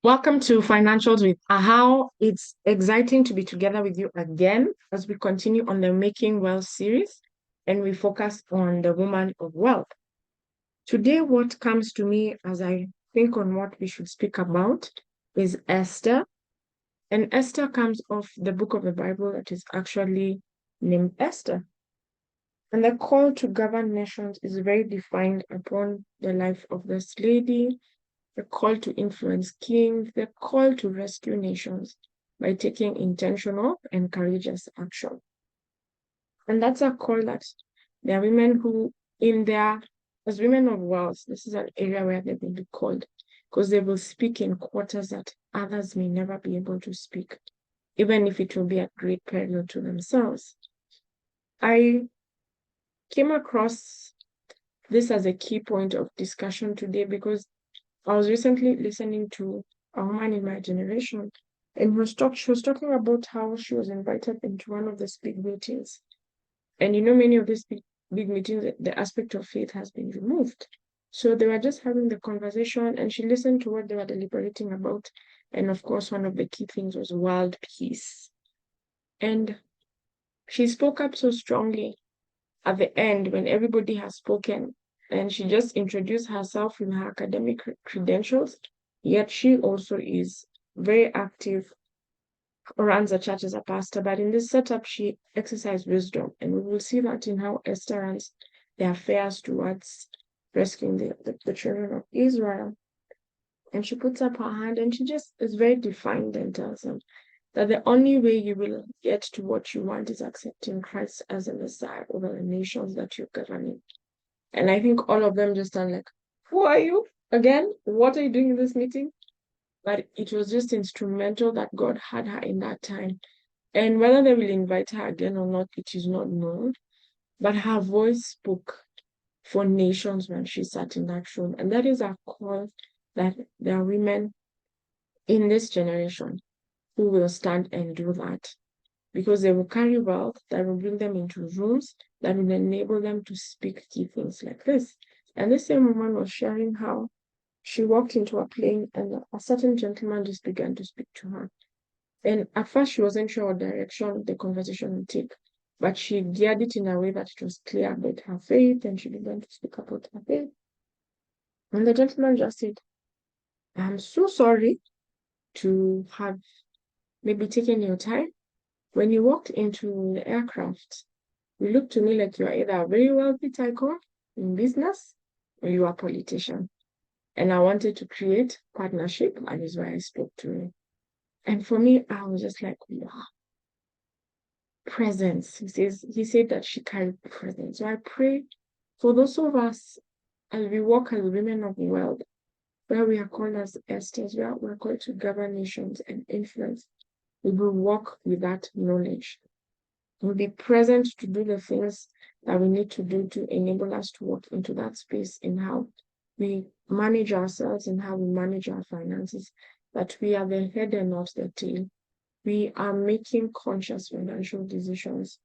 Welcome to Financials with How. It's exciting to be together with you again as we continue on the Making Wealth series and we focus on the woman of wealth. Today, what comes to me as I think on what we should speak about is Esther. And Esther comes off the book of the Bible that is actually named Esther. And the call to govern nations is very defined upon the life of this lady, the call to influence kings, the call to rescue nations by taking intentional and courageous action. And that's a call that there are women who, as women of wealth, this is an area where they will be called because they will speak in quarters that others may never be able to speak, even if it will be at great peril to themselves. I came across this as a key point of discussion today because I was recently listening to a woman in my generation, and she was talking about how she was invited into one of these big meetings. And many of these big meetings, the aspect of faith has been removed. So they were just having the conversation, and she listened to what they were deliberating about. And of course, one of the key things was world peace. And she spoke up so strongly at the end when everybody has spoken, and she just introduced herself in her academic credentials, yet she also is very active, runs a church as a pastor, but in this setup, she exercised wisdom, and we will see that in how Esther runs the affairs towards rescuing the children of Israel. And she puts up her hand, and she just is very defined and tells them that the only way you will get to what you want is accepting Christ as a Messiah over the nations that you're governing. And I think all of them just stand like, who are you? Again, what are you doing in this meeting? But it was just instrumental that God had her in that time. And whether they will invite her again or not, it is not known. But her voice spoke for nations when she sat in that room. And that is a call that there are women in this generation who will stand and do that because they will carry wealth that will bring them into rooms that will enable them to speak key things like this. And this same woman was sharing how she walked into a plane and a certain gentleman just began to speak to her. And at first, she wasn't sure what direction the conversation would take, but she geared it in a way that it was clear about her faith, and she began to speak about her faith. And the gentleman just said, I'm so sorry to have maybe taken your time. When you walked into the aircraft, you look to me like you are either a very wealthy tycoon in business or you are a politician. And I wanted to create partnership, and is why I spoke to you. And for me, I was just like, wow, presence. He said that she carried presence. So I pray for those of us as we walk as women of wealth, where we are called as Esthers, where we're called to govern nations and influence. We will walk with that knowledge. We'll be present to do the things that we need to do to enable us to walk into that space in how we manage ourselves and how we manage our finances, that we are the head and not the tail. We are making conscious financial decisions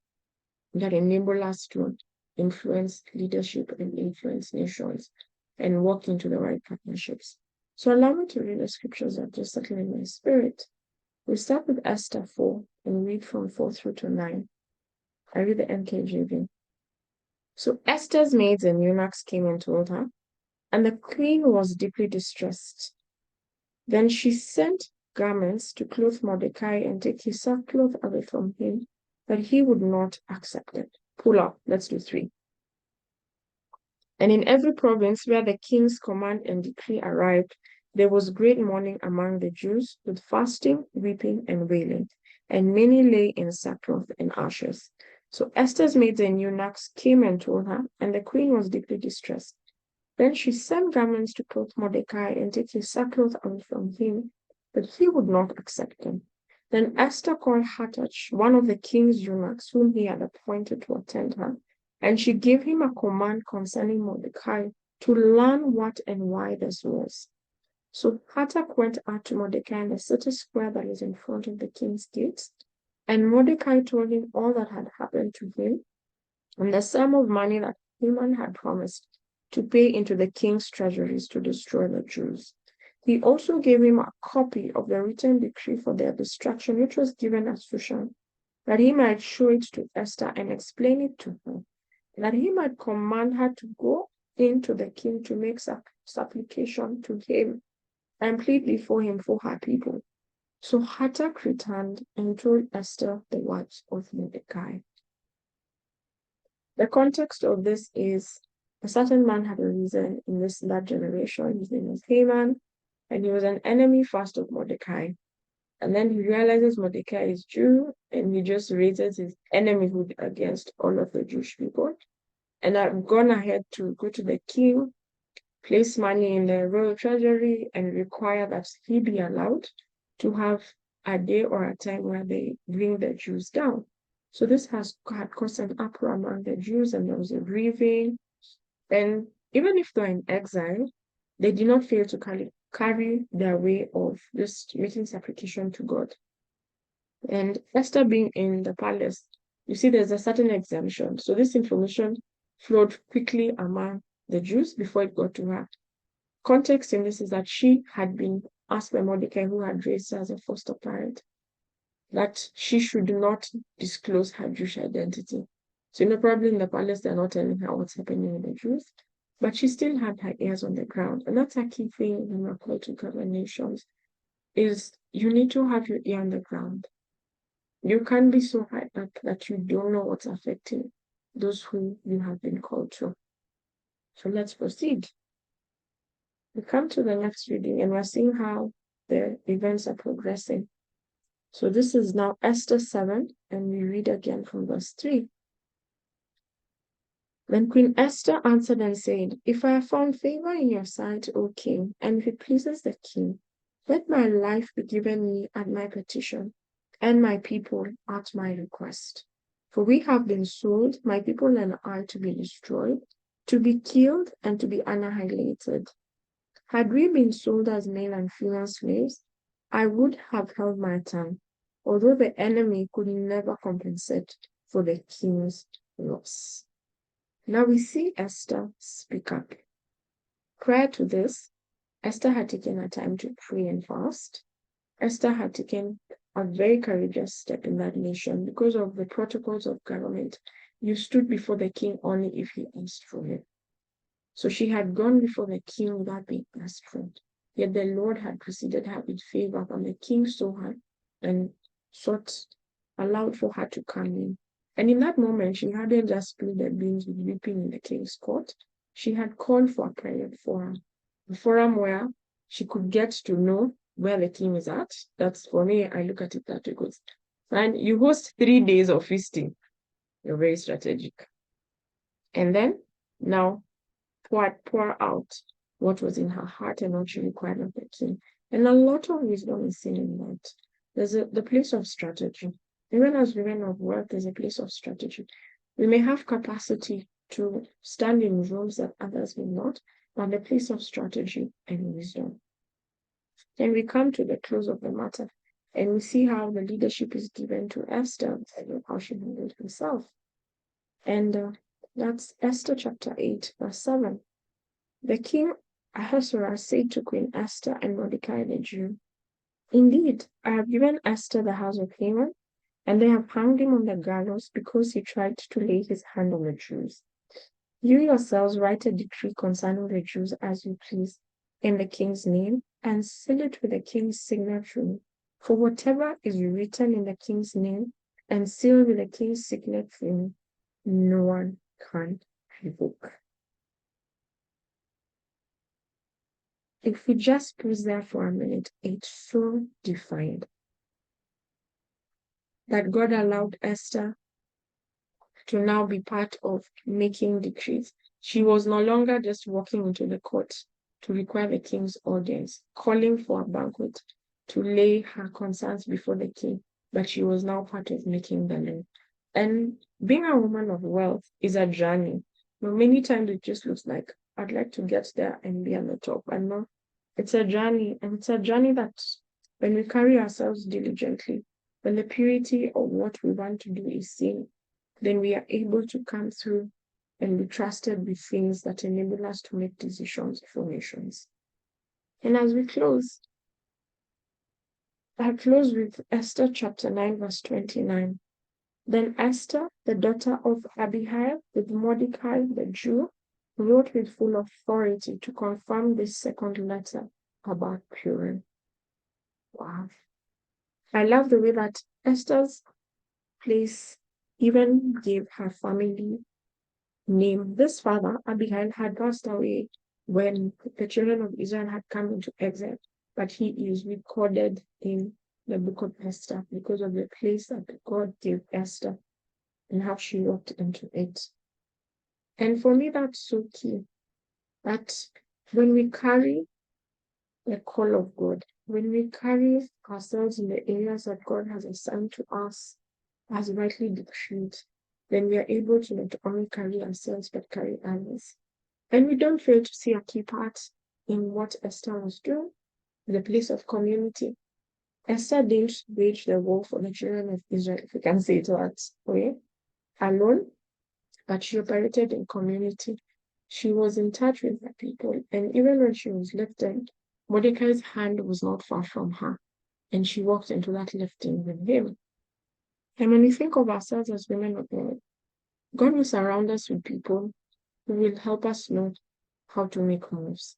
that enable us to influence leadership and influence nations and walk into the right partnerships. So allow me to read the scriptures that just settle in my spirit. We start with Esther 4 and read from 4 through to 9. I read the NKJV. So Esther's maids and eunuchs came and told her, and the queen was deeply distressed. Then she sent garments to clothe Mordecai and take his sackcloth away from him, but he would not accept it. Pull up, let's do 3. And in every province where the king's command and decree arrived, there was great mourning among the Jews, with fasting, weeping, and wailing, and many lay in sackcloth and ashes. So Esther's maids and eunuchs came and told her, and the queen was deeply distressed. Then she sent garments to clothe Mordecai and take his sackcloth away from him, but he would not accept them. Then Esther called Hathach, one of the king's eunuchs, whom he had appointed to attend her, and she gave him a command concerning Mordecai to learn what and why this was. So Hathach went out to Mordecai in the city square that is in front of the king's gates, and Mordecai told him all that had happened to him and the sum of money that Haman had promised to pay into the king's treasuries to destroy the Jews. He also gave him a copy of the written decree for their destruction, which was given at Shushan, that he might show it to Esther and explain it to her, that he might command her to go in to the king to make supplication to him and plead before him for her people. So Hathach returned and told Esther the words of Mordecai. The context of this is a certain man had arisen in that generation. His name was Haman, and he was an enemy first of Mordecai. And then he realizes Mordecai is Jew, and he just raises his enemyhood against all of the Jewish people. And I've gone ahead to go to the king, place money in the royal treasury, and require that he be allowed to have a day or a time where they bring the Jews down. So this had caused an uproar among the Jews, and there was a grieving. And even if they're in exile, they did not fail to carry their way of just making supplication to God. And Esther being in the palace, you see there's a certain exemption. So this information flowed quickly among the Jews before it got to her. Context in this is that she had been asked by Mordecai, who had raised her as a foster parent, that she should not disclose her Jewish identity. So, probably in the palace, they're not telling her what's happening with the Jews, but she still had her ears on the ground. And that's a key thing when we're called to govern nations, is you need to have your ear on the ground. You can't be so high up that you don't know what's affecting those who you have been called to. So let's proceed. We come to the next reading and we're seeing how the events are progressing. So this is now Esther 7, and we read again from verse 3. Then Queen Esther answered and said, If I have found favor in your sight, O king, and if it pleases the king, let my life be given me at my petition, and my people at my request. For we have been sold, my people and I, to be destroyed, to be killed, and to be annihilated. Had we been sold as male and female slaves, I would have held my tongue, although the enemy could never compensate for the king's loss. Now we see Esther speak up. Prior to this, Esther had taken her time to pray and fast. Esther had taken a very courageous step in that nation because of the protocols of government. You stood before the king only if he asked for it. So she had gone before the king without being asked for it. Yet the Lord had preceded her with favor, and the king saw her and allowed for her to come in. And in that moment, she hadn't just spilled the beans with weeping in the king's court. She had called for a private forum, a forum where she could get to know where the king is at. That's, for me, I look at it that way. And you host 3 days of feasting. You're very strategic. And then, now, pour out what was in her heart and what she required of the king. And a lot of wisdom is seen in that. There's the place of strategy. Even as women of wealth, there's a place of strategy. We may have capacity to stand in rooms that others will not, but the place of strategy and wisdom. Then we come to the close of the matter, and we see how the leadership is given to Esther and how she handled herself. And that's Esther chapter 8, verse 7. The king Ahasuerus said to Queen Esther and Mordecai the Jew, Indeed, I have given Esther the house of Haman, and they have hanged him on the gallows because he tried to lay his hand on the Jews. You yourselves write a decree concerning the Jews as you please, in the king's name, and seal it with the king's signature. For whatever is written in the king's name and sealed with the king's signature, no one can revoke. If we just pause there for a minute, it's so defined that God allowed Esther to now be part of making decrees. She was no longer just walking into the court to require the king's audience, calling for a banquet to lay her concerns before the king, but she was now part of making the law. And being a woman of wealth is a journey. But many times it just looks like I'd like to get there and be on the top. And no, it's a journey, and it's a journey that when we carry ourselves diligently, when the purity of what we want to do is seen, then we are able to come through and be trusted with things that enable us to make decisions for nations. And as we close, I close with Esther chapter 9, verse 29. Then Esther, the daughter of Abihail, with Mordecai the Jew, wrote with full authority to confirm this second letter about Purim. Wow. I love the way that Esther's place even gave her family name. This father, Abihail, had passed away when the children of Israel had come into exile, but he is recorded in the book of Esther because of the place that God gave Esther and how she walked into it. And for me, that's so key that when we carry the call of God, when we carry ourselves in the areas that God has assigned to us as rightly decreed, then we are able to not only carry ourselves but carry others. And we don't fail to see a key part in what Esther was doing, the place of community. Esther didn't wage the war for the children of Israel, if you can say it that way, alone, but she operated in community. She was in touch with the people, and even when she was lifted, Mordecai's hand was not far from her, and she walked into that lifting with him. And when we think of ourselves as women of God, God will surround us with people who will help us know how to make moves.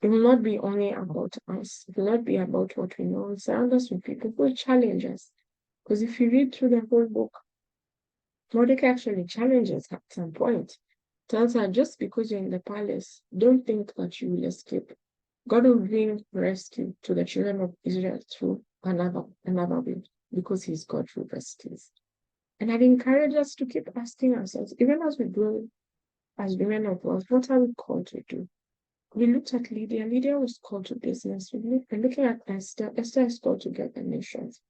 It will not be only about us. It will not be about what we know. It will surround us with people who will challenge us. Because if you read through the whole book, Mordecai actually challenges her at some point. Tells her, just because you're in the palace, don't think that you will escape. God will bring rescue to the children of Israel through another way, because He's God who rescues. And I'd encourage us to keep asking ourselves, even as we grow as women of wealth, what are we called to do? We looked at Lydia. Lydia was called to business. We're looking at Esther. Esther is called to get the nations.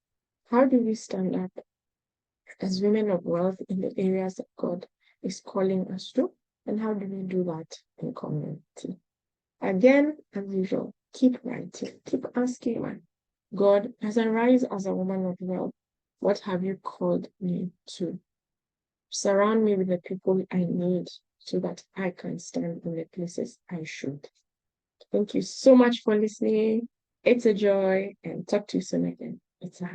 How do we stand up as women of wealth in the areas that God is calling us to? And how do we do that in community? Again, as usual, keep writing, keep asking God, as I rise as a woman of wealth, what have you called me to? Surround me with the people I need so that I can stand in the places I should. Thank you so much for listening. It's a joy, and talk to you soon again. It's a